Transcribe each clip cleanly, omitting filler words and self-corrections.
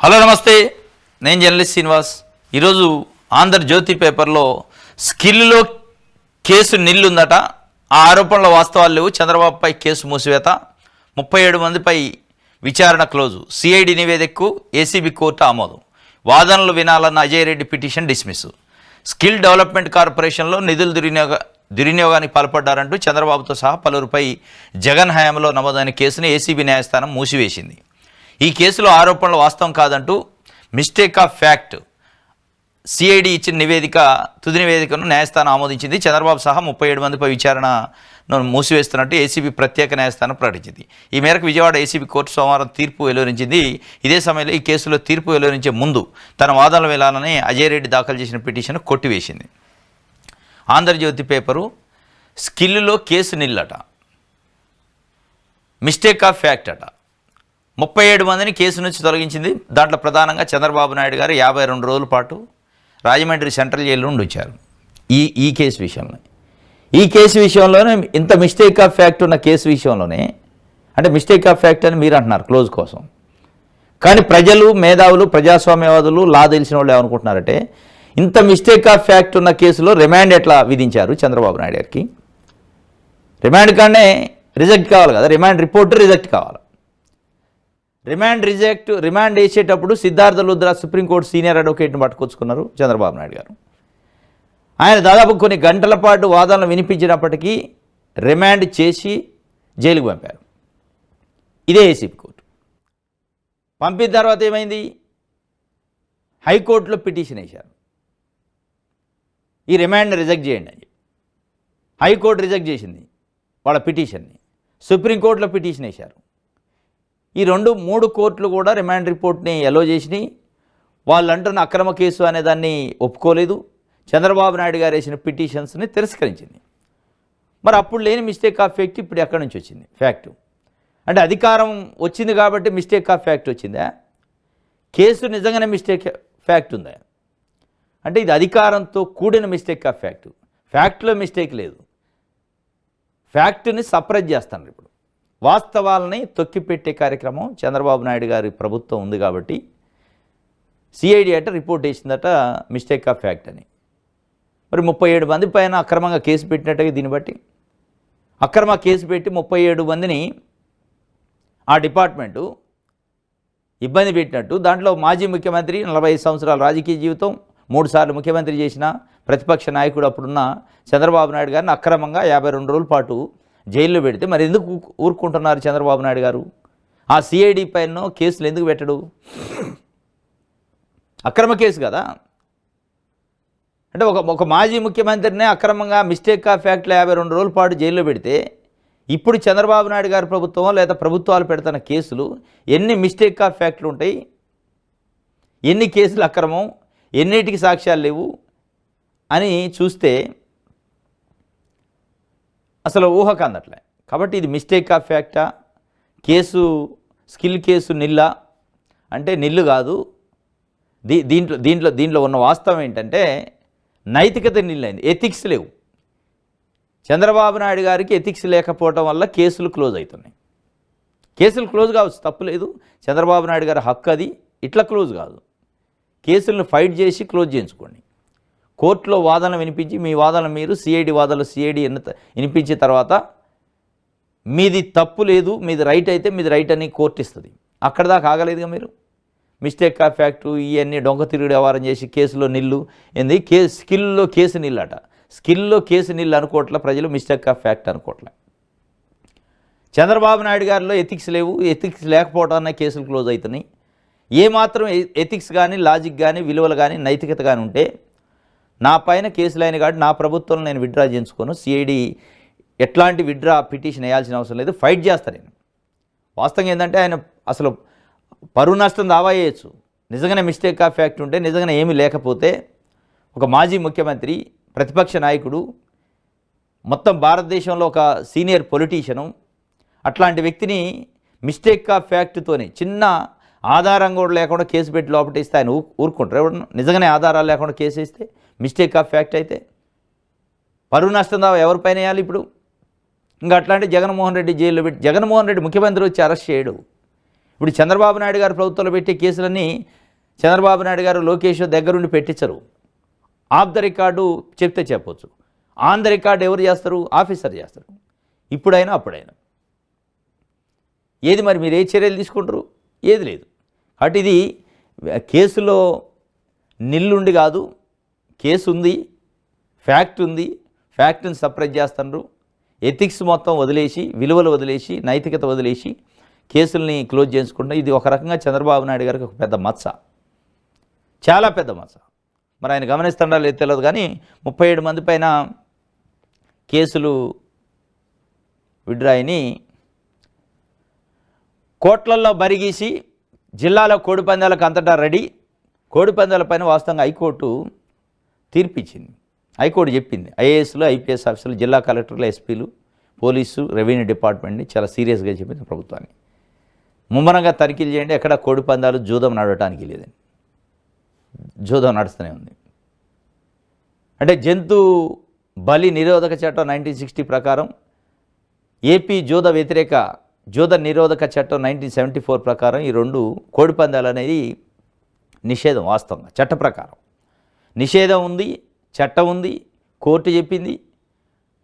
Hello నమస్తే, నేను journalist Srinivas. ఈరోజు ఆంధ్రజ్యోతి పేపర్లో స్కిల్లో కేసు నిల్లుందట. ఆ ఆరోపణల వాస్తవాలు లేవు. చంద్రబాబుపై కేసు మూసివేత, 37 మందిపై విచారణ క్లోజు, సిఐడి నివేదికకు ఏసీబీ కోర్టు ఆమోదం, వాదనలు వినాలన్న Ajay Reddy petition dismiss, skill development కార్పొరేషన్లో నిధులు దుర్వినియోగానికి పాల్పడ్డారంటూ చంద్రబాబుతో సహా పలువురిపై జగన్ హయాంలో నమోదైన కేసును ఏసీబీ న్యాయస్థానం మూసివేసింది. ఈ కేసులో ఆరోపణలు వాస్తవం కాదంటూ మిస్టేక్ ఆఫ్ ఫ్యాక్ట్ సిఐడి ఇచ్చిన తుది నివేదికను న్యాయస్థానం ఆమోదించింది. చంద్రబాబు సహా 37 మందిపై విచారణను మూసివేస్తున్నట్టు ఏసీబీ ప్రత్యేక న్యాయస్థానం ప్రకటించింది. ఈ మేరకు విజయవాడ ఏసీబీ కోర్టు సోమవారం తీర్పు వెలువరించింది. ఇదే సమయంలో ఈ కేసులో తీర్పు వెలువరించే ముందు తన వాదనలు వెళ్లాలని అజయ్ రెడ్డి దాఖలు చేసిన పిటిషన్ కొట్టివేసింది. ఆంధ్రజ్యోతి పేపరు స్కిల్లో కేసు నిల్లట, మిస్టేక్ ఆఫ్ ఫ్యాక్ట్ అట. 37 మందిని కేసు నుంచి తొలగించింది. దాంట్లో ప్రధానంగా చంద్రబాబు నాయుడు గారు 52 రోజుల పాటు రాజమండ్రి సెంట్రల్ జైల్లో ఉండి వచ్చారు. ఈ కేసు విషయంలోనే ఇంత మిస్టేక్ ఆఫ్ ఫ్యాక్ట్ ఉన్న కేసు విషయంలోనే, అంటే మిస్టేక్ ఆఫ్ ఫ్యాక్ట్ అని మీరు అంటున్నారు క్లోజ్ కోసం, కానీ ప్రజలు, మేధావులు, ప్రజాస్వామ్యవాదులు, లా తెలిసిన వాళ్ళు ఏమనుకుంటున్నారంటే ఇంత మిస్టేక్ ఆఫ్ ఫ్యాక్ట్ ఉన్న కేసులో రిమాండ్ ఎట్లా విధించారు చంద్రబాబు నాయుడు గారికి? రిమాండ్ కానీ రిజెక్ట్ కావాలి కదా, రిమాండ్ రిపోర్ట్ రిజెక్ట్ కావాలి. రిమాండ్ వేసేటప్పుడు సిద్ధార్థ లుద్రా సుప్రీంకోర్టు సీనియర్ అడ్వకేట్ని పట్టుకొచ్చుకున్నారు చంద్రబాబు నాయుడు గారు. ఆయన దాదాపు కొన్ని గంటల పాటు వాదనలు వినిపించినప్పటికీ రిమాండ్ చేసి జైలుకు పంపారు. ఇదే ఏసీబీ కోర్టు. పంపిన తర్వాత ఏమైంది? హైకోర్టులో పిటిషన్ వేశారు, ఈ రిమాండ్ని రిజెక్ట్ చేయండి అని. హైకోర్టు రిజెక్ట్ చేసింది వాళ్ళ పిటిషన్ని. సుప్రీంకోర్టులో పిటిషన్ వేశారు. ఈ 2-3 కోర్టులు కూడా రిమాండ్ రిపోర్ట్ని ఎలో చేసినాయి. వాళ్ళు అంటున్న అక్రమ కేసు అనే దాన్ని ఒప్పుకోలేదు. చంద్రబాబు నాయుడు గారు వేసిన పిటిషన్స్ని తిరస్కరించింది. మరి అప్పుడు లేని మిస్టేక్ ఆఫ్ ఫ్యాక్ట్ ఇప్పుడు ఎక్కడి నుంచి వచ్చింది? ఫ్యాక్టు అంటే అధికారం వచ్చింది కాబట్టి మిస్టేక్ ఆఫ్ ఫ్యాక్ట్ వచ్చిందా? కేసు నిజంగానే మిస్టేక్ ఫ్యాక్ట్ ఉందా? అంటే ఇది అధికారంతో కూడిన మిస్టేక్ ఆఫ్ ఫ్యాక్ట్. ఫ్యాక్ట్లో మిస్టేక్ లేదు, ఫ్యాక్ట్ని సప్రెస్ చేస్తాను. ఇప్పుడు వాస్తవాలని తొక్కిపెట్టే కార్యక్రమం చంద్రబాబు నాయుడు గారి ప్రభుత్వం ఉంది కాబట్టి సిఐడి అట రిపోర్ట్ వేసిందట మిస్టేక్ ఆఫ్ ఫ్యాక్ట్ అని. మరి 37 మంది పైన అక్రమంగా కేసు పెట్టినట్టుగా దీన్ని బట్టి అక్రమ కేసు పెట్టి 37 మందిని ఆ డిపార్ట్మెంటు ఇబ్బంది పెట్టినట్టు, దాంట్లో మాజీ ముఖ్యమంత్రి 45 సంవత్సరాల రాజకీయ జీవితం, 3 సార్లు ముఖ్యమంత్రి చేసిన ప్రతిపక్ష నాయకుడు అప్పుడున్న చంద్రబాబు నాయుడు గారిని అక్రమంగా 52 రోజుల పాటు జైల్లో పెడితే మరి ఎందుకు ఊరుకుంటున్నారు చంద్రబాబు నాయుడు గారు? ఆ సిఐడి పైన కేసులు ఎందుకు పెట్టడు? అక్రమ కేసు కదా. అంటే ఒక మాజీ ముఖ్యమంత్రినే అక్రమంగా మిస్టేక్ ఆఫ్ ఫ్యాక్ట్లో 52 రోజుల పాటు జైల్లో పెడితే ఇప్పుడు చంద్రబాబు నాయుడు గారి ప్రభుత్వం లేదా ప్రభుత్వాలు పెడుతున్న కేసులు ఎన్ని మిస్టేక్ ఆఫ్ ఫ్యాక్ట్లు ఉంటాయి? ఎన్ని కేసులు అక్రమం, ఎన్నిటికి సాక్ష్యాలు లేవు అని చూస్తే అసలు ఊహకు అందట్లే. కాబట్టి ఇది మిస్టేక్ ఆఫ్ ఫ్యాక్టా, కేసు స్కిల్ కేసు నిల్లా అంటే నిల్లు కాదు. దీంట్లో ఉన్న వాస్తవం ఏంటంటే నైతికత నిల్లైంది, ఎథిక్స్ లేవు. చంద్రబాబు నాయుడు గారికి ఎథిక్స్ లేకపోవడం వల్ల కేసులు క్లోజ్ అవుతున్నాయి. కేసులు క్లోజ్ కావచ్చు, తప్పులేదు, చంద్రబాబు నాయుడు గారి హక్కు అది. ఇట్లా క్లోజ్ కాదు, కేసులను ఫైట్ చేసి క్లోజ్ చేయించుకోండి. కోర్టులో వాదన వినిపించి మీ వాదన మీరు సిఐడి వినిపించిన తర్వాత మీది తప్పు లేదు, మీది రైట్ అయితే మీది రైట్ అని కోర్టు ఇస్తుంది. అక్కడ దాకా ఆగలేదుగా మీరు. మిస్టేక్ ఆఫ్ ఫ్యాక్టు ఇవన్నీ డొంక తిరుగుడు వ్యవహారం చేసి కేసులో నిల్లు ఏంది? స్కిల్లో కేసు నిల్లట. స్కిల్లో కేసు నిల్లు అనుకోవట్లే ప్రజలు, మిస్టేక్ ఆఫ్ ఫ్యాక్ట్ అనుకోవట్లే. చంద్రబాబు నాయుడు గారిలో ఎథిక్స్ లేవు, ఎథిక్స్ లేకపోవడానే కేసులు క్లోజ్ అవుతున్నాయి. ఏమాత్రం ఎథిక్స్ కానీ, లాజిక్ కానీ, విలువలు కానీ, నైతికత కానీ ఉంటే నా పైన కేసులు అయిన కాబట్టి నా ప్రభుత్వంలో నేను విత్డ్రా చేయించుకోను, సిఐడి ఎట్లాంటి విత్డ్రా పిటిషన్ వేయాల్సిన అవసరం లేదు, ఫైట్ చేస్తాను నేను. వాస్తవంగా ఏంటంటే ఆయన అసలు పరువు నష్టం దావా చేయొచ్చు. నిజంగానే మిస్టేక్ ఆఫ్ ఫ్యాక్ట్ ఉంటే, నిజంగానే ఏమీ లేకపోతే ఒక మాజీ ముఖ్యమంత్రి, ప్రతిపక్ష నాయకుడు, మొత్తం భారతదేశంలో ఒక సీనియర్ పొలిటీషియను, అట్లాంటి వ్యక్తిని మిస్టేక్ ఆఫ్ ఫ్యాక్ట్తోనే చిన్న ఆధారం కూడా లేకుండా కేసు పెట్టి లోపటేస్తే ఆయన ఊరుకుంటారు? ఎవరు నిజంగానే ఆధారాలు లేకుండా కేసు వేస్తే మిస్టేక్ ఆఫ్ ఫ్యాక్ట్ అయితే పరువు నష్టం దావా ఎవరిపైన వేయాలి ఇప్పుడు? ఇంకా అట్లాంటి జగన్మోహన్ రెడ్డి జైల్లో పెట్టి, జగన్మోహన్ రెడ్డి ముఖ్యమంత్రి వచ్చి అరెస్ట్ చేయడు. ఇప్పుడు చంద్రబాబు నాయుడు గారు ప్రభుత్వంలో పెట్టే కేసులన్నీ చంద్రబాబు నాయుడు గారు లోకేష్ దగ్గరుండి పెట్టించరు. ఆఫ్ ద రికార్డు చెప్తే చెప్పొచ్చు. ఆన్ ద రికార్డు ఎవరు చేస్తారు? ఆఫీసర్ చేస్తారు. ఇప్పుడైనా అప్పుడైనా ఏది మరి మీరు ఏ చర్యలు తీసుకుంటారు? ఏది లేదు. కాబట్టి ఇది కేసులో నిల్లుండి కాదు, కేసు ఉంది, ఫ్యాక్ట్ ఉంది, ఫ్యాక్ట్ని సప్రెస్ చేస్తున్నారు. ఎథిక్స్ మొత్తం వదిలేసి, విలువలు వదిలేసి, నైతికత వదిలేసి కేసుల్ని క్లోజ్ చేసుకుంటున్నారు. ఇది ఒక రకంగా చంద్రబాబు నాయుడు గారికి ఒక పెద్ద మచ్చ, చాలా పెద్ద మచ్చ. మరి ఆయన గమనిస్తుండా లేదు తెలియదు కానీ 37 మంది పైన కేసులు విడ్రా అయిని కోట్లల్లో బరిగీసి జిల్లాలో కోడిపందాలకు అంతటా రెడీ. కోడిపందాల పైన వాస్తవంగా హైకోర్టు తీర్పిచ్చింది. హైకోర్టు చెప్పింది ఐఏఎస్లు, ఐపీఎస్ ఆఫీసర్లు, జిల్లా కలెక్టర్లు, ఎస్పీలు, పోలీసు, రెవెన్యూ డిపార్ట్మెంట్ని చాలా సీరియస్గా చెప్పింది ప్రభుత్వాన్ని. ముమ్మరంగా తనిఖీలు చేయండి, ఎక్కడ కోడిపందాలు జూదం నడవటానికి లేదని. జూదం నడుస్తూనే ఉంది. అంటే జంతు బలి నిరోధక చట్టం 1960 ప్రకారం, ఏపీ జూద నిరోధక చట్టం 1974 ప్రకారం ఈ రెండు కోడిపందాలు అనేది నిషేధం. వాస్తవంగా చట్ట ప్రకారం నిషేధం ఉంది, చట్టం ఉంది, కోర్టు చెప్పింది.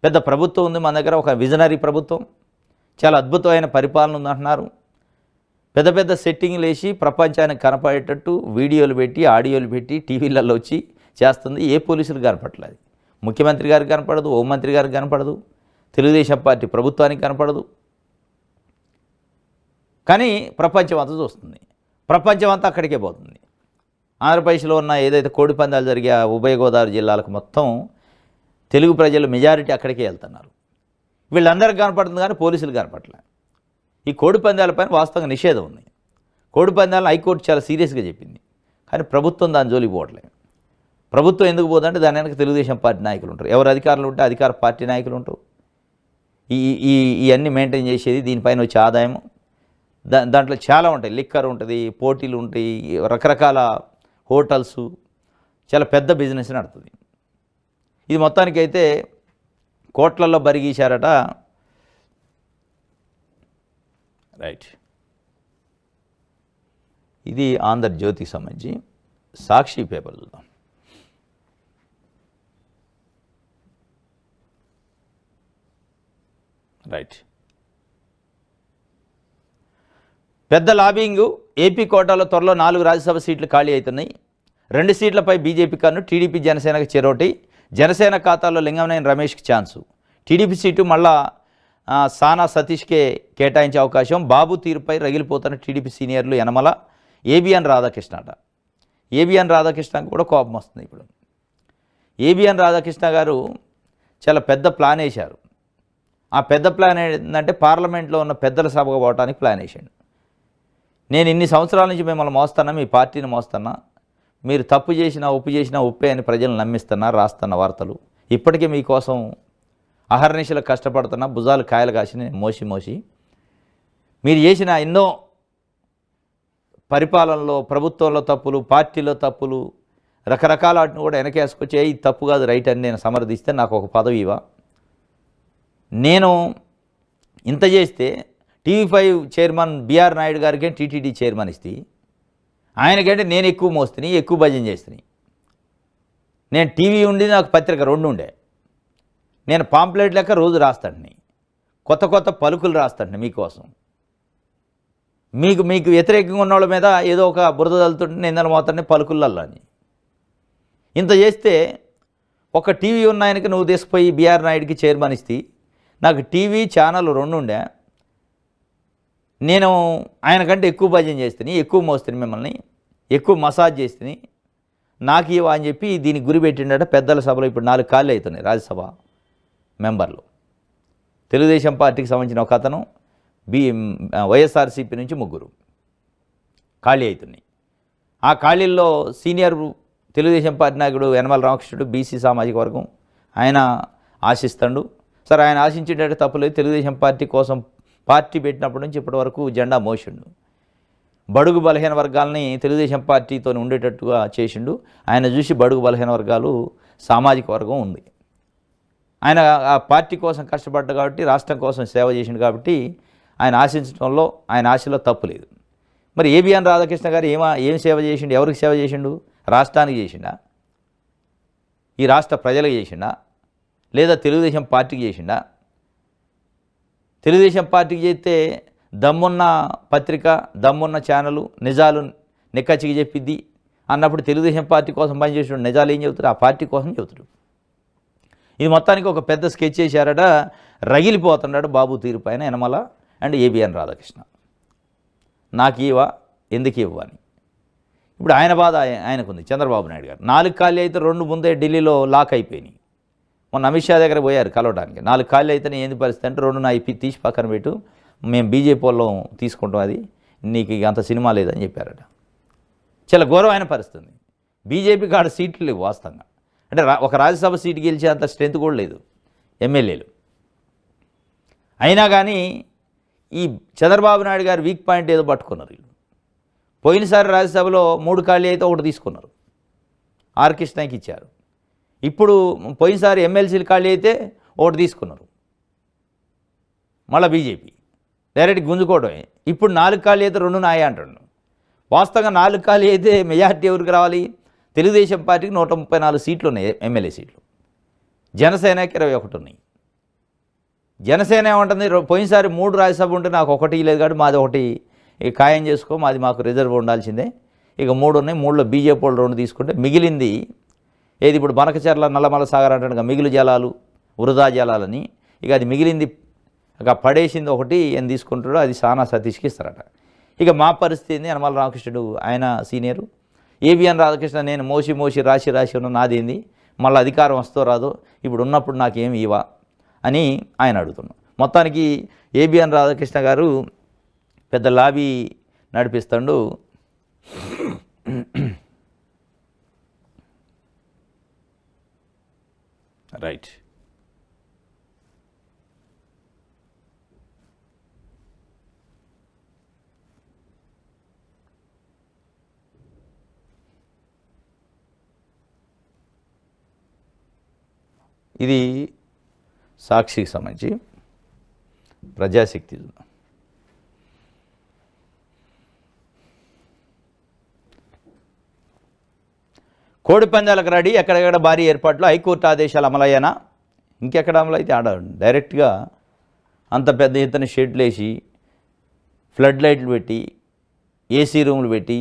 పెద్ద ప్రభుత్వం ఉంది మన దగ్గర, ఒక విజనరీ ప్రభుత్వం, చాలా అద్భుతమైన పరిపాలన ఉందంటున్నారు. పెద్ద పెద్ద సెట్టింగ్లు వేసి ప్రపంచానికి కనపడేటట్టు వీడియోలు పెట్టి, ఆడియోలు పెట్టి టీవీలలో వచ్చి చేస్తుంది. ఏ పోలీసులు కనపడలేదు. ముఖ్యమంత్రి గారికి కనపడదు, హోంమంత్రి గారికి కనపడదు, తెలుగుదేశం పార్టీ ప్రభుత్వానికి కనపడదు. కానీ ప్రపంచం అంతా చూస్తుంది, ప్రపంచం అంతా అక్కడికే పోతుంది. ఆంధ్రప్రదేశ్లో ఉన్న ఏదైతే కోడిపందాలు జరిగే ఉభయ గోదావరి జిల్లాలకు మొత్తం తెలుగు ప్రజలు మెజారిటీ అక్కడికే వెళ్తున్నారు. వీళ్ళందరికీ కనపడుతుంది కానీ పోలీసులు కనపడలేదు. ఈ కోడిపందాలపైన వాస్తవంగా నిషేధం ఉంది. కోడిపందాలను హైకోర్టు చాలా సీరియస్గా చెప్పింది. కానీ ప్రభుత్వం దాని జోలికి పోవట్లేదు. ప్రభుత్వం ఎందుకు పోదంటే దాని వెనక తెలుగుదేశం పార్టీ నాయకులు ఉంటారు. ఎవరు అధికారులు ఉంటే అధికార పార్టీ నాయకులు ఉంటారు. ఇవన్నీ మెయింటైన్ చేసేది, దీనిపైన వచ్చే ఆదాయం దాంట్లో చాలా ఉంటాయి. లిక్కర్ ఉంటుంది, పోటీలు ఉంటాయి, రకరకాల హోటల్స్, చాలా పెద్ద బిజినెస్ నడుతుంది. ఇది మొత్తానికైతే కోట్లల్లో బరిగీశారట. రైట్, ఇది ఆంధ్రజ్యోతికి సంబంధించి. సాక్షి పేపర్ చూద్దాం. రైట్, పెద్ద లాబింగు. ఏపీ కోటాలో త్వరలో 4 రాజ్యసభ సీట్లు ఖాళీ అవుతున్నాయి. 2 సీట్లపై బీజేపీ కన్ను. టీడీపీ జనసేనకు చెరోటి. జనసేన ఖాతాలో లింగమనేని రమేష్కి ఛాన్సు. టీడీపీ సీటు మళ్ళా సానా సతీష్కే కేటాయించే అవకాశం. బాబు తీరుపై రగిలిపోతున్న టీడీపీ సీనియర్లు యనమల, ఏబిఎన్ రాధాకృష్ణ అట. ఏబిఎన్ రాధాకృష్ణకు కూడా కోపం వస్తుంది ఇప్పుడు. ఏబిఎన్ రాధాకృష్ణ గారు చాలా పెద్ద ప్లాన్ వేశారు. ఆ పెద్ద ప్లాన్ ఏంటంటే పార్లమెంట్లో ఉన్న పెద్దల సభకు పోవడానికి ప్లాన్ వేసాడు. నేను ఇన్ని సంవత్సరాల నుంచి మిమ్మల్ని మోస్తున్నా, మీ పార్టీని మోస్తున్నా, మీరు తప్పు చేసినా ఒప్పు చేసినా ఒప్పే అని ప్రజలను నమ్మిస్తున్నా, రాస్తున్న వార్తలు. ఇప్పటికే మీకోసం అహర్నిశలు కష్టపడుతున్నా, భుజాలు కాయలు కాసి మోసి మీరు చేసిన ఎన్నో పరిపాలనలో, ప్రభుత్వంలో తప్పులు, పార్టీలో తప్పులు, రకరకాల వాటిని కూడా వెనకేసుకొచ్చి ఇది తప్పు కాదు రైట్ అని నేను సమర్థిస్తే నాకు ఒక పదవి ఇవ్వ. నేను ఇంత చేస్తే TV5 చైర్మన్ బిఆర్ నాయుడు గారికి టీటీడీ చైర్మన్ ఇస్తే ఆయనకంటే నేను ఎక్కువ మోస్తుని, ఎక్కువ భజన చేస్తుని. నేను టీవీ ఉండి నాకు పత్రిక 2 ఉండే. నేను పాంప్లెట్ లెక్క రోజు రాస్తాను, కొత్త కొత్త పలుకులు రాస్తాను మీకోసం. మీకు వ్యతిరేకంగా ఉన్న వాళ్ళ మీద ఏదో ఒక బురద తలుతుంటే నిందలు మోతాన్ని పలుకులల్లని. ఇంత చేస్తే ఒక టీవీ ఉన్న ఆయనకి నువ్వు తీసుకుపోయి బిఆర్ నాయుడికి చైర్మన్ ఇస్తే నాకు టీవీ ఛానల్ 2 ఉండే. నేను ఆయన కంటే ఎక్కువ భజన చేస్తుని, ఎక్కువ మోస్తుని, మిమ్మల్ని ఎక్కువ మసాజ్ చేస్తుని, నాకు ఇవ్వ అని చెప్పి దీనికి గురి పెట్టిండట. పెద్దల సభలో ఇప్పుడు 4 ఖాళీ అవుతున్నాయి రాజ్యసభ మెంబర్లు. తెలుగుదేశం పార్టీకి సంబంధించిన ఒక అతను, వైఎస్ఆర్సీపీ నుంచి 3 ఖాళీ అవుతున్నాయి. ఆ ఖాళీల్లో సీనియర్ తెలుగుదేశం పార్టీ నాయకుడు యనమల రామకృష్ణుడు, బీసీ సామాజిక వర్గం, ఆయన ఆశిస్తాడు. సరే, ఆయన ఆశించేటట్టు తప్పులేదు. తెలుగుదేశం పార్టీ కోసం పార్టీ పెట్టినప్పటి నుంచి ఇప్పటి వరకు జెండా మోసిండు. బడుగు బలహీన వర్గాలని తెలుగుదేశం పార్టీతో ఉండేటట్టుగా చేసిండు. ఆయన చూసి బడుగు బలహీన వర్గాలు సామాజిక వర్గం ఉంది. ఆయన ఆ పార్టీ కోసం కష్టపడ్డాడు కాబట్టి, రాష్ట్రం కోసం సేవ చేసిండు కాబట్టి ఆయన ఆశించడంలో, ఆయన ఆశలో తప్పు లేదు. మరి ఏబిఎన్ రాధాకృష్ణ గారు ఏం సేవ చేసిండు? ఎవరికి సేవ చేసిండు? రాష్ట్రానికి చేసిండా? ఈ రాష్ట్ర ప్రజలకు చేసిండా? లేదా తెలుగుదేశం పార్టీకి చేసిండా? తెలుగుదేశం పార్టీకి చేస్తే దమ్మున్న పత్రిక, దమ్మున్న ఛానలు నిజాలు నిక్కచ్చికి చెప్పిద్ది అన్నప్పుడు తెలుగుదేశం పార్టీ కోసం పనిచేసిన నిజాలు ఏం చెబుతారు? ఆ పార్టీ కోసం చెబుతారు. ఇది మొత్తానికి ఒక పెద్ద స్కెచ్ చేశారట. రగిలిపోతున్నాడు బాబు తీరు పైన యనమల అండ్ ఏబిఎన్ రాధాకృష్ణ. నాకు ఇవా, ఎందుకు ఇవ్వని. ఇప్పుడు ఆయన బాధ ఆయనకుంది. చంద్రబాబు నాయుడు గారు 4 ఖాళీ అయితే 2 ముందే ఢిల్లీలో లాక్ అయిపోయినాయి. మొన్న అమిత్ షా దగ్గర పోయారు కలవడానికి. 4 ఖాళీ అయితే ఏంది పరిస్థితి అంటే 2 నా తీసి పక్కన పెట్టు, మేము బీజేపీ వాళ్ళం తీసుకుంటాం, అది నీకు అంత సినిమా లేదని చెప్పారట. చాలా ఘోరమైన పరిస్థితి. బీజేపీకి ఆడ సీట్లు లేవు వాస్తవంగా. అంటే ఒక రాజ్యసభ సీటు గెలిచే అంత స్ట్రెంత్ కూడా లేదు ఎమ్మెల్యేలు. అయినా కానీ ఈ చంద్రబాబు నాయుడు గారు వీక్ పాయింట్ ఏదో పట్టుకున్నారు వీళ్ళు. పోయినసారి రాజ్యసభలో 3 ఖాళీ అయితే 1 తీసుకున్నారు, ఆర్ కృష్ణకి ఇచ్చారు. ఇప్పుడు పోయినసారి ఎమ్మెల్సీలు ఖాళీ అయితే 1 తీసుకున్నారు, మళ్ళీ బీజేపీ డైరెక్ట్ గుంజుకోవడమే. ఇప్పుడు 4 ఖాళీ అయితే 2 నాయ అంటున్నాను. వాస్తవంగా 4 ఖాళీ అయితే మెజార్టీ ఎవరికి రావాలి? తెలుగుదేశం పార్టీకి 134 సీట్లు ఉన్నాయి, ఎమ్మెల్యే సీట్లు. జనసేనకి 21 ఉన్నాయి. జనసేన ఏమంటుంది? పోయినసారి 3 రాజ్యసభ ఉంటే నాకు 1 లేదు కాబట్టి మాది 1 ఖాయం చేసుకో, మాది మాకు రిజర్వ్ ఉండాల్సిందే. ఇక 3 ఉన్నాయి, 3లో బీజేపీ వాళ్ళు 2 తీసుకుంటే మిగిలింది ఏది? ఇప్పుడు బనకచెర్ల నల్లమల సాగర్ అంటాడు, మిగులు జలాలు వృధా జలాలని. ఇక అది మిగిలింది ఇక పడేసింది 1 ఏం తీసుకుంటాడో అది సానా సతీష్కి ఇస్తారట. ఇక మా పరిస్థితి ఏంది? యనమల రామకృష్ణుడు ఆయన సీనియరు, ఏబిఎన్ రాధాకృష్ణ నేను మోసి రాసి ఉన్న నాదేంది, మళ్ళీ అధికారం వస్తో రాదో, ఇప్పుడు ఉన్నప్పుడు నాకేమి ఇవా అని ఆయన అడుగుతున్నాం. మొత్తానికి ఏబిఎన్ రాధాకృష్ణ గారు పెద్ద లాబీ నడిపిస్తాడు. రైట్. ఇది సాక్షికి సంబంధించి ప్రజాశక్తి. కోడి పందాలకు రెడీ, ఎక్కడెక్కడ భారీ ఏర్పాట్లు, హైకోర్టు ఆదేశాలు అమలయ్యానా? ఇంకెక్కడ అమలైతే ఆడ డైరెక్ట్గా అంత పెద్ద ఎత్తున షెడ్లు వేసి, ఫ్లడ్ లైట్లు పెట్టి, ఏసీ రూములు పెట్టి,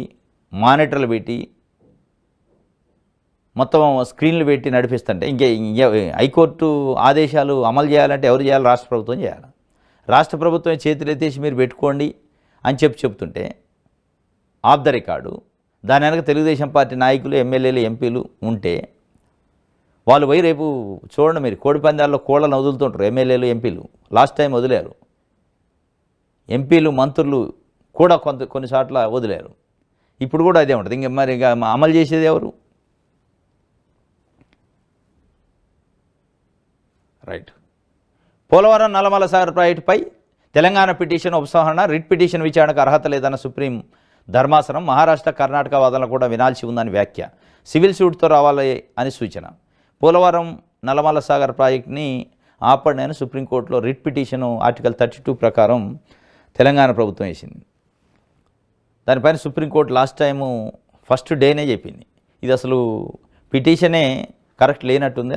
మానిటర్లు పెట్టి, మొత్తం స్క్రీన్లు పెట్టి నడిపిస్తుంటే హైకోర్టు ఆదేశాలు అమలు చేయాలంటే ఎవరు చేయాలి? రాష్ట్ర ప్రభుత్వం చేయాలి. రాష్ట్ర ప్రభుత్వం చేతులు ఎత్తేసి మీరు పెట్టుకోండి అని చెప్తుంటే ఆఫ్ ద రికార్డు దాని వెనక తెలుగుదేశం పార్టీ నాయకులు, ఎమ్మెల్యేలు, ఎంపీలు ఉంటే వాళ్ళు పోయి రేపు చూడండి మీరు కోడి పందాల్లో కోళ్ళను వదులుతుంటారు ఎమ్మెల్యేలు, ఎంపీలు. లాస్ట్ టైం వదిలేరు. ఎంపీలు, మంత్రులు కూడా కొన్ని చోట్ల వదిలేరు. ఇప్పుడు కూడా అదే ఉంటుంది. మరి అమలు చేసేది ఎవరు? రైట్. పోలవరం నల్లమల సాగర్ ప్రాజెక్టుపై తెలంగాణ పిటిషన్ ఉపసంహరణ, రిట్ పిటిషన్ విచారణకు అర్హత లేదన్న సుప్రీం ధర్మాసనం. మహారాష్ట్ర, కర్ణాటక వాదనలు కూడా వినాల్సి ఉందని వ్యాఖ్య. సివిల్ సూట్తో రావాలి అని సూచన. పోలవరం నల్లమల సాగర్ ప్రాజెక్టుని ఆపండి అని సుప్రీంకోర్టులో రిట్ పిటిషన్ ఆర్టికల్ 32 ప్రకారం తెలంగాణ ప్రభుత్వం వేసింది. దానిపైన సుప్రీంకోర్టు లాస్ట్ టైము ఫస్ట్ డేనే చెప్పింది ఇది అసలు పిటిషనే కరెక్ట్ లేనట్టుంది,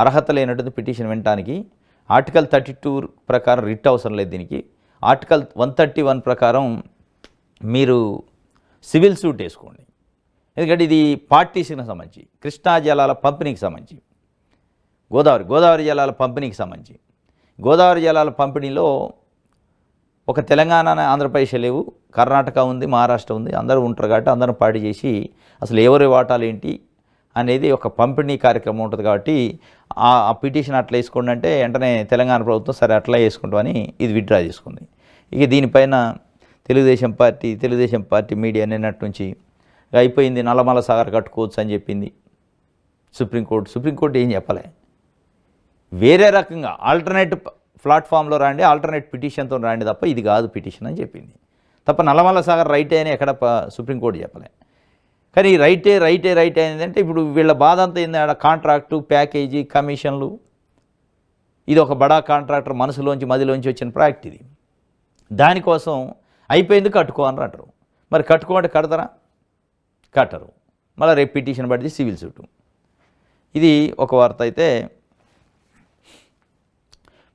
అర్హత లేనట్టుంది పిటిషన్ వినటానికి. ఆర్టికల్ 32 ప్రకారం రిట్ అవసరం లేదు దీనికి. ఆర్టికల్ 131 ప్రకారం మీరు సివిల్ సూట్ వేసుకోండి. ఎందుకంటే ఇది పార్టీషన్కి సంబంధించి, కృష్ణా జలాల పంపిణీకి సంబంధించి, గోదావరి జలాల పంపిణీకి సంబంధించి. గోదావరి జలాల పంపిణీలో ఒక తెలంగాణ, ఆంధ్రప్రదేశ్ లేవు, కర్ణాటక ఉంది, మహారాష్ట్ర ఉంది, అందరూ ఉంటారు కాబట్టి అందరం పార్టీ చేసి అసలు ఎవరి వాటాలు ఏంటి అనేది ఒక పంపిణీ కార్యక్రమం ఉంటుంది. కాబట్టి ఆ పిటిషన్ అట్లా వేసుకోండి అంటే వెంటనే తెలంగాణ ప్రభుత్వం సరే అట్లా వేసుకుంటామని ఇది విత్డ్రా చేసుకుంది. ఇక దీనిపైన తెలుగుదేశం పార్టీ మీడియా నిన్నటి నుంచి అయిపోయింది, నల్లమల సాగర్ కట్టుకోవచ్చు అని చెప్పింది సుప్రీంకోర్టు ఏం చెప్పలే, వేరే రకంగా ఆల్టర్నేట్ ప్లాట్ఫామ్లో రాండి, ఆల్టర్నేట్ పిటిషన్తో రాండి తప్ప ఇది కాదు పిటిషన్ అని చెప్పింది తప్ప నల్లమల సాగర్ రైటే అని ఎక్కడ సుప్రీంకోర్టు చెప్పలే. కానీ రైటే ఏంటంటే ఇప్పుడు వీళ్ళ బాధ అంతా ఏంది, ఆడ కాంట్రాక్టు, ప్యాకేజీ, కమిషన్లు. ఇది ఒక బడా కాంట్రాక్టర్ మదిలోంచి వచ్చిన ప్రాజెక్ట్ ఇది. దానికోసం అయిపోయింది కట్టుకో అని అంటారు. మరి కట్టుకోమంటే కడతారా? కట్టరు. మళ్ళీ రేపు పిటిషన్ పడితే సివిల్ సూటు. ఇది ఒక వార్త. అయితే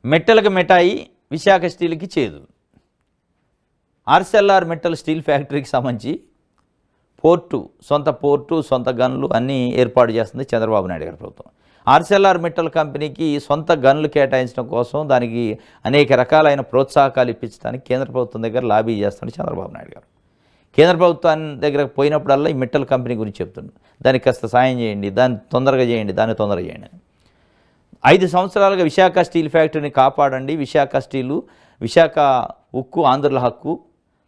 మెట్టలకు మిఠాయి, విశాఖ స్టీల్కి చేదు. ఆర్సెల్ఆర్ మెట్టల్ స్టీల్ ఫ్యాక్టరీకి సంబంధించి సొంత పోర్టు, సొంత గనులు అన్నీ ఏర్పాటు చేస్తుంది చంద్రబాబు నాయుడు గారి ప్రభుత్వం. ఆర్సెల్ఆర్ మెట్టల్ కంపెనీకి సొంత గనులు కేటాయించడం కోసం దానికి అనేక రకాలైన ప్రోత్సాహకాలు ఇప్పించడానికి కేంద్ర ప్రభుత్వం దగ్గర లాబీ చేస్తుంది చంద్రబాబు నాయుడు గారు. కేంద్ర ప్రభుత్వాన్ని దగ్గరకు పోయినప్పుడల్లా ఈ మెట్టల్ కంపెనీ గురించి చెప్తున్నాడు. దానికి కాస్త సాయం చేయండి, దాన్ని తొందరగా చేయండి, దాన్ని తొందరగా చేయండి. 5 సంవత్సరాలుగా విశాఖ స్టీల్ ఫ్యాక్టరీని కాపాడండి, విశాఖ ఉక్కు ఆంధ్రుల హక్కు,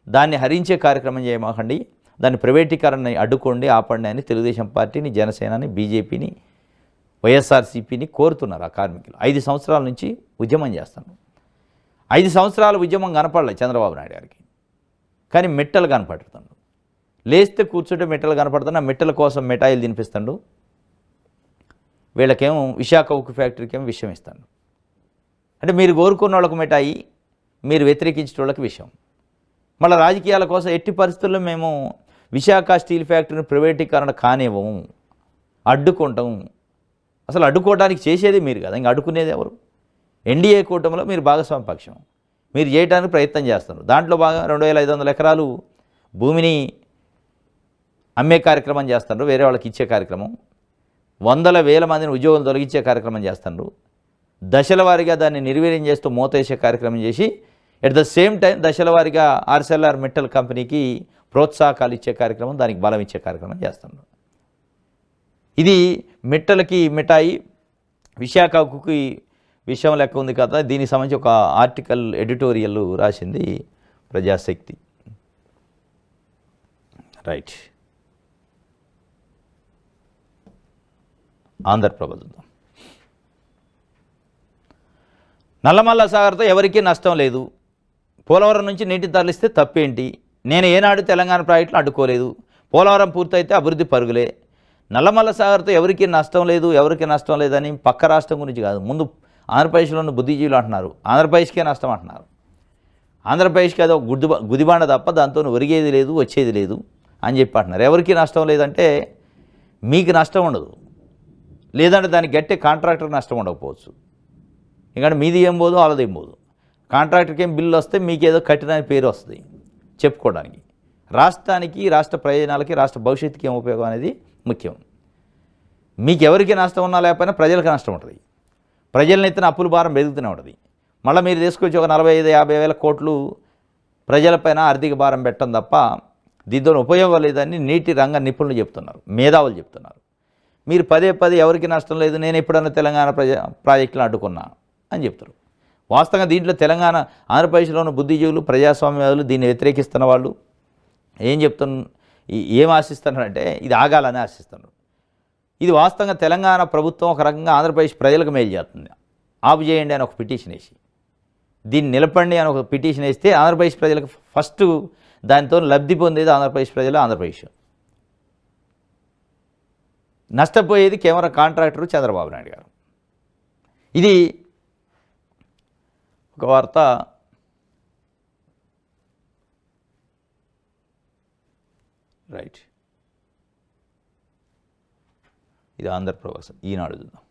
దాన్ని హరించే కార్యక్రమం చేయమాకండి, దాన్ని ప్రైవేటీకరణని అడ్డుకోండి, ఆపండి అని తెలుగుదేశం పార్టీని, జనసేనని, బీజేపీని, వైఎస్ఆర్సీపీని కోరుతున్నారు ఆ కార్మికులు. 5 సంవత్సరాల నుంచి ఉద్యమం చేస్తాను. 5 సంవత్సరాల ఉద్యమం కనపడలేదు చంద్రబాబు నాయుడు గారికి. కానీ మెట్టలు కనపడుతాడు. లేస్తే కూర్చుంటే మెట్టలు కనపడుతున్నా, మెట్టల కోసం మిఠాయిలు తినిపిస్తాడు. వీళ్ళకేమో విశాఖ ఉక్కు ఫ్యాక్టరీకి ఏమో విషయం ఇస్తాడు. అంటే మీరు కోరుకున్న వాళ్ళకు మిఠాయి, మీరు వ్యతిరేకించిన వాళ్ళకి విషయం. మళ్ళీ రాజకీయాల కోసం ఎట్టి పరిస్థితుల్లో మేము విశాఖ స్టీల్ ఫ్యాక్టరీని ప్రైవేటీకరణ కానివ్వము, అడ్డుకుంటాము. అసలు అడ్డుకోవడానికి చేసేది మీరు కదా, ఇంకా అడ్డుకునేది ఎవరు? ఎన్డీఏ కూటమిలో మీరు భాగస్వామ్య పక్షం, మీరు చేయడానికి ప్రయత్నం చేస్తున్నారు. దాంట్లో బాగా 2500 ఎకరాలు భూమిని అమ్మే కార్యక్రమం చేస్తున్నారు, వేరే వాళ్ళకి ఇచ్చే కార్యక్రమం. 100,000 మందిని ఉద్యోగులు తొలగించే కార్యక్రమం చేస్తున్నారు. దశల వారీగా దాన్ని నిర్వీర్యం చేస్తూ మూతేసే కార్యక్రమం చేసి ఎట్ ద సేమ్ టైం దశల వారీగా ఆర్సెల్ఆర్ మెట్టల్ కంపెనీకి ప్రోత్సాహకాలు ఇచ్చే కార్యక్రమం, దానికి బలం ఇచ్చే కార్యక్రమం చేస్తున్నారు. ఇది మెట్టలకి మిఠాయి, విశాఖ ఉక్కుకి విషయం లెక్క ఉంది కదా. దీనికి సంబంధించి ఒక ఆర్టికల్ ఎడిటోరియల్ రాసింది ప్రజాశక్తి. రైట్. ఆంధ్రప్రభ చూద్దాం. నల్లమల్ల సాగర్తో ఎవరికీ నష్టం లేదు, పోలవరం నుంచి నీటి తరలిస్తే తప్పేంటి, నేను ఏనాడు తెలంగాణ ప్రాజెక్టులు అడ్డుకోలేదు, పోలవరం పూర్తయితే అభివృద్ధి పరుగులే. నల్లమల్ల సాగర్తో ఎవరికీ నష్టం లేదని పక్క రాష్ట్రం గురించి కాదు, ముందు ఆంధ్రప్రదేశ్లోని బుద్ధిజీవులు అంటున్నారు, ఆంధ్రప్రదేశ్కే నష్టం అంటున్నారు. ఆంధ్రప్రదేశ్కి అది గుదిబాండ తప్ప దాంతో ఒరిగేది లేదు, వచ్చేది లేదు అని చెప్పి అంటున్నారు. ఎవరికి నష్టం లేదంటే మీకు నష్టం ఉండదు, లేదంటే దానికి గట్టే కాంట్రాక్టర్కి నష్టం ఉండకపోవచ్చు. ఎందుకంటే మీది ఏం పోదు, వాళ్ళది ఏం పోదు. కాంట్రాక్టర్కి ఏం బిల్లు వస్తే మీకేదో కట్టిన పేరు వస్తుంది చెప్పుకోవడానికి. రాష్ట్రానికి, రాష్ట్ర ప్రయోజనాలకి, రాష్ట్ర భవిష్యత్తుకి ఏం ఉపయోగం అనేది ముఖ్యం. మీకు ఎవరికి నష్టం ఉన్నా లేకపోయినా ప్రజలకు నష్టం ఉంటుంది. ప్రజలను ఎత్తిన అప్పుల భారం పెరుగుతూనే ఉంటుంది. మళ్ళీ మీరు తీసుకొచ్చి ఒక 45-50 వేల కోట్లు ప్రజలపైన ఆర్థిక భారం పెట్టడం తప్ప దీంతో ఉపయోగం లేదని నీటి రంగ నిపుణులు చెప్తున్నారు, మేధావులు చెప్తున్నారు. మీరు పదే ఎవరికి నష్టం లేదు, నేను ఎప్పుడన్నా తెలంగాణ ప్రాజెక్టులను అడ్డుకున్నా అని చెప్తారు. వాస్తవంగా దీంట్లో తెలంగాణ, ఆంధ్రప్రదేశ్లోని బుద్ధిజీవులు, ప్రజాస్వామ్యవాదులు, దీన్ని వ్యతిరేకిస్తున్న వాళ్ళు ఏం ఆశిస్తున్నారంటే ఇది ఆగాలని ఆశిస్తున్నారు. ఇది వాస్తవంగా తెలంగాణ ప్రభుత్వం ఒక రకంగా ఆంధ్రప్రదేశ్ ప్రజలకు మేలు చేస్తుంది. ఆపు చేయండి అని ఒక పిటిషన్ వేసి, దీన్ని నిలపండి అని ఒక పిటిషన్ వేస్తే ఆంధ్రప్రదేశ్ ప్రజలకు ఫస్ట్ దానితో లబ్ధి పొందేది ఆంధ్రప్రదేశ్ ప్రజలు. ఆంధ్రప్రదేశ్ నష్టపోయేది కేవలం కాంట్రాక్టరు చంద్రబాబు నాయుడు గారు. ఇది ఒక వార్త. రైట్. ఇది ఆంధ్రప్రభ ఈనాడు చూద్దాం.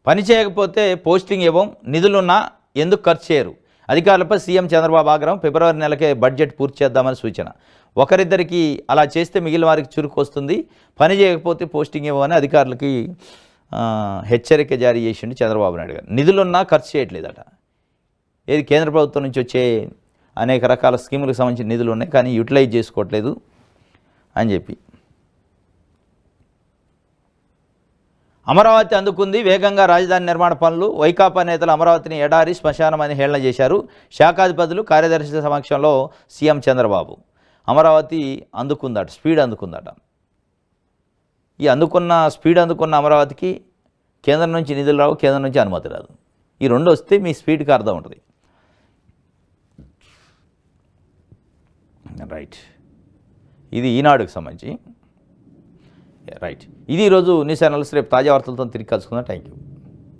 పని చేయకపోతే పోస్టింగ్ ఇవ్వం, నిధులున్నా ఎందుకు ఖర్చు చేయరు, అధికారులపై సీఎం చంద్రబాబు ఆగ్రహం. ఫిబ్రవరి నెలకే బడ్జెట్ పూర్తి చేద్దామని సూచన. ఒకరిద్దరికి అలా చేస్తే మిగిలిన వారికి చురుకు వస్తుంది, పని చేయకపోతే పోస్టింగ్ ఇవ్వమని అధికారులకి హెచ్చరిక జారీ చేసిండు చంద్రబాబు నాయుడు గారు. నిధులున్నా ఖర్చు చేయట్లేదట. ఏది కేంద్ర ప్రభుత్వం నుంచి వచ్చే అనేక రకాల స్కీములకు సంబంధించిన నిధులు ఉన్నాయి, కానీ యూటిలైజ్ చేసుకోవట్లేదు అని చెప్పి. అమరావతి అందుకుంది వేగంగా రాజధాని నిర్మాణ పనులు. వైకాపా నేతలు అమరావతిని ఎడారి శ్మశానం అని హేళన చేశారు. శాఖాధిపతులు, కార్యదర్శి సమక్షంలో సీఎం చంద్రబాబు. అమరావతి అందుకుందట, స్పీడ్ అందుకుందట. ఈ స్పీడ్ అందుకున్న అమరావతికి కేంద్రం నుంచి నిధులు రావు, కేంద్రం నుంచి అనుమతి రాదు. ఈ రెండు వస్తే మీ స్పీడ్కి అర్థం ఉంటుంది. రైట్. ఇది ఈనాడుకి సంబంధించి. రైట్. ఇది ఈరోజు న్యూస్ ఛానల్స్. రేపు తాజా వార్తలతో తిరిగి కలుసుకుందాం. Thank you.